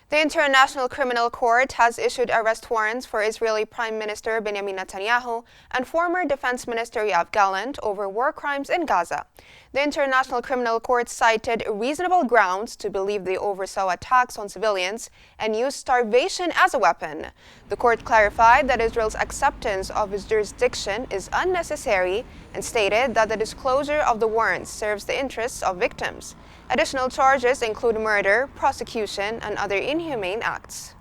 The International Criminal Court has issued arrest warrants for Israeli Prime Minister Benjamin Netanyahu and former Defense Minister Yoav Galant over war crimes in Gaza. The International Criminal Court cited reasonable grounds to believe they oversaw attacks on civilians and used starvation as a weapon. The court clarified that Israel's acceptance of its jurisdiction is unnecessary and stated that the disclosure of the warrants serves the interests of victims. Additional charges include murder, prosecution, and other inhumane acts.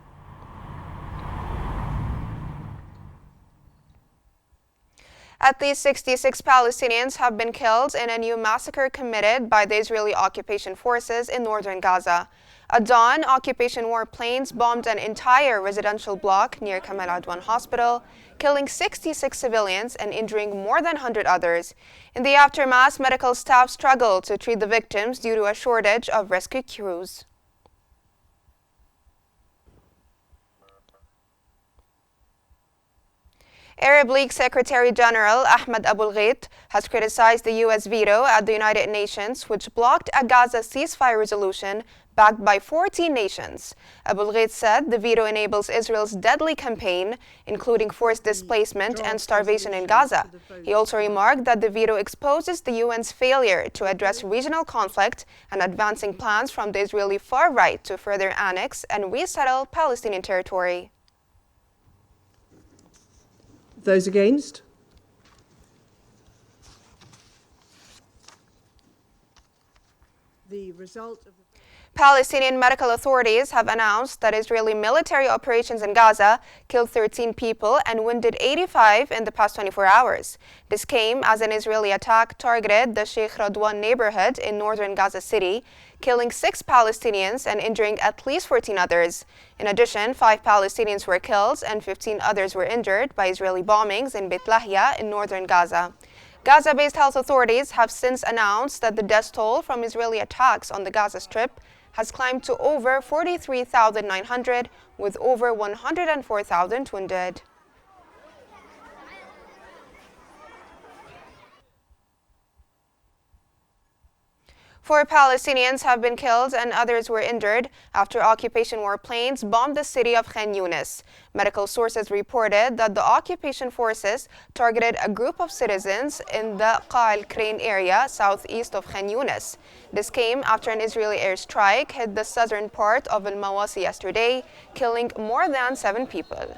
At least 66 Palestinians have been killed in a new massacre committed by the Israeli occupation forces in northern Gaza. At dawn, occupation warplanes bombed an entire residential block near Kamal Adwan Hospital, killing 66 civilians and injuring more than 100 others. In the aftermath, medical staff struggled to treat the victims due to a shortage of rescue crews. Arab League Secretary General Ahmed Abul-Gheit has criticized the U.S. veto at the United Nations, which blocked a Gaza ceasefire resolution backed by 14 nations. Abul-Gheit said the veto enables Israel's deadly campaign, including forced displacement and starvation in Gaza. He also remarked that the veto exposes the UN's failure to address regional conflict and advancing plans from the Israeli far right to further annex and resettle Palestinian territory. Those against? The result of Palestinian medical authorities have announced that Israeli military operations in Gaza killed 13 people and wounded 85 in the past 24 hours. This came as an Israeli attack targeted the Sheikh Radwan neighborhood in northern Gaza City, killing 6 Palestinians and injuring at least 14 others. In addition, 5 Palestinians were killed and 15 others were injured by Israeli bombings in Beit Lahia in northern Gaza. Gaza-based health authorities have since announced that the death toll from Israeli attacks on the Gaza Strip has climbed to over 43,900, with over 104,000 wounded. Four Palestinians have been killed and others were injured after occupation warplanes bombed the city of Khan Yunis. Medical sources reported that the occupation forces targeted a group of citizens in the Qa al-Krain area southeast of Khan Yunis. This came after an Israeli airstrike hit the southern part of al-Mawasi yesterday, killing more than 7 people.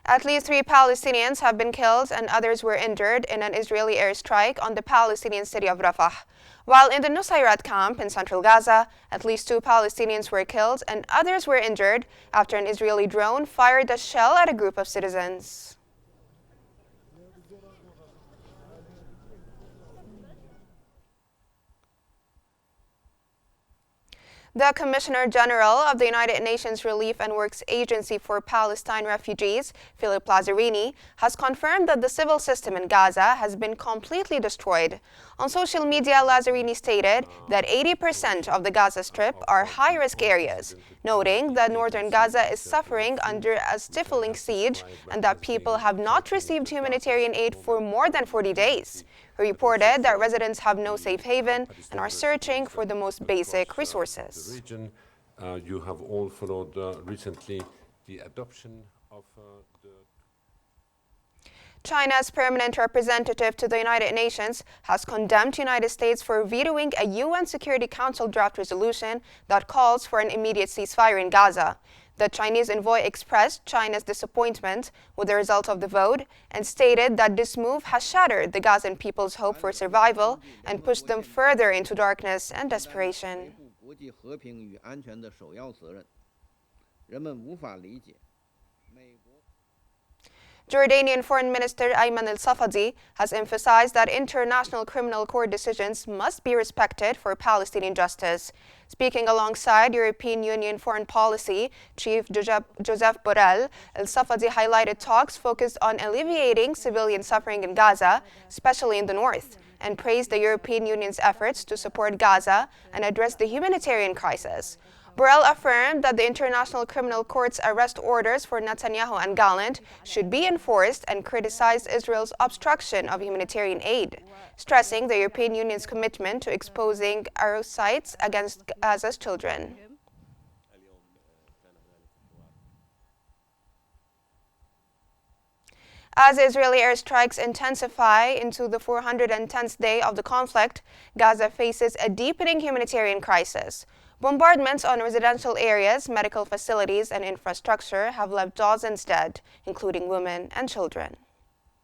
At least 3 Palestinians have been killed and others were injured in an Israeli airstrike on the Palestinian city of Rafah. While in the Nusayrat camp in central Gaza, at least 2 Palestinians were killed and others were injured after an Israeli drone fired a shell at a group of citizens. The Commissioner General of the United Nations Relief and Works Agency for Palestine Refugees, Philip Lazzarini, has confirmed that the civil system in Gaza has been completely destroyed. On social media, Lazzarini stated that 80% of the Gaza Strip are high-risk areas, noting that northern Gaza is suffering under a stifling siege and that people have not received humanitarian aid for more than 40 days. He reported that residents have no safe haven and are searching for the most basic resources. You have all followed recently the adoption of China's permanent representative to the United Nations has condemned the United States for vetoing a UN Security Council draft resolution that calls for an immediate ceasefire in Gaza. The Chinese envoy expressed China's disappointment with the result of the vote and stated that this move has shattered the Gazan people's hope for survival and pushed them further into darkness and desperation. Jordanian Foreign Minister Ayman al-Safadi has emphasized that International Criminal Court decisions must be respected for Palestinian justice. Speaking alongside European Union Foreign Policy Chief Joseph Borrell, al-Safadi highlighted talks focused on alleviating civilian suffering in Gaza, especially in the north, and praised the European Union's efforts to support Gaza and address the humanitarian crisis. Borrell affirmed that the International Criminal Court's arrest orders for Netanyahu and Galant should be enforced and criticized Israel's obstruction of humanitarian aid, stressing the European Union's commitment to exposing arrow sites against Gaza's children. As Israeli airstrikes intensify into the 410th day of the conflict, Gaza faces a deepening humanitarian crisis. Bombardments on residential areas, medical facilities, and infrastructure have left dozens dead, including women and children.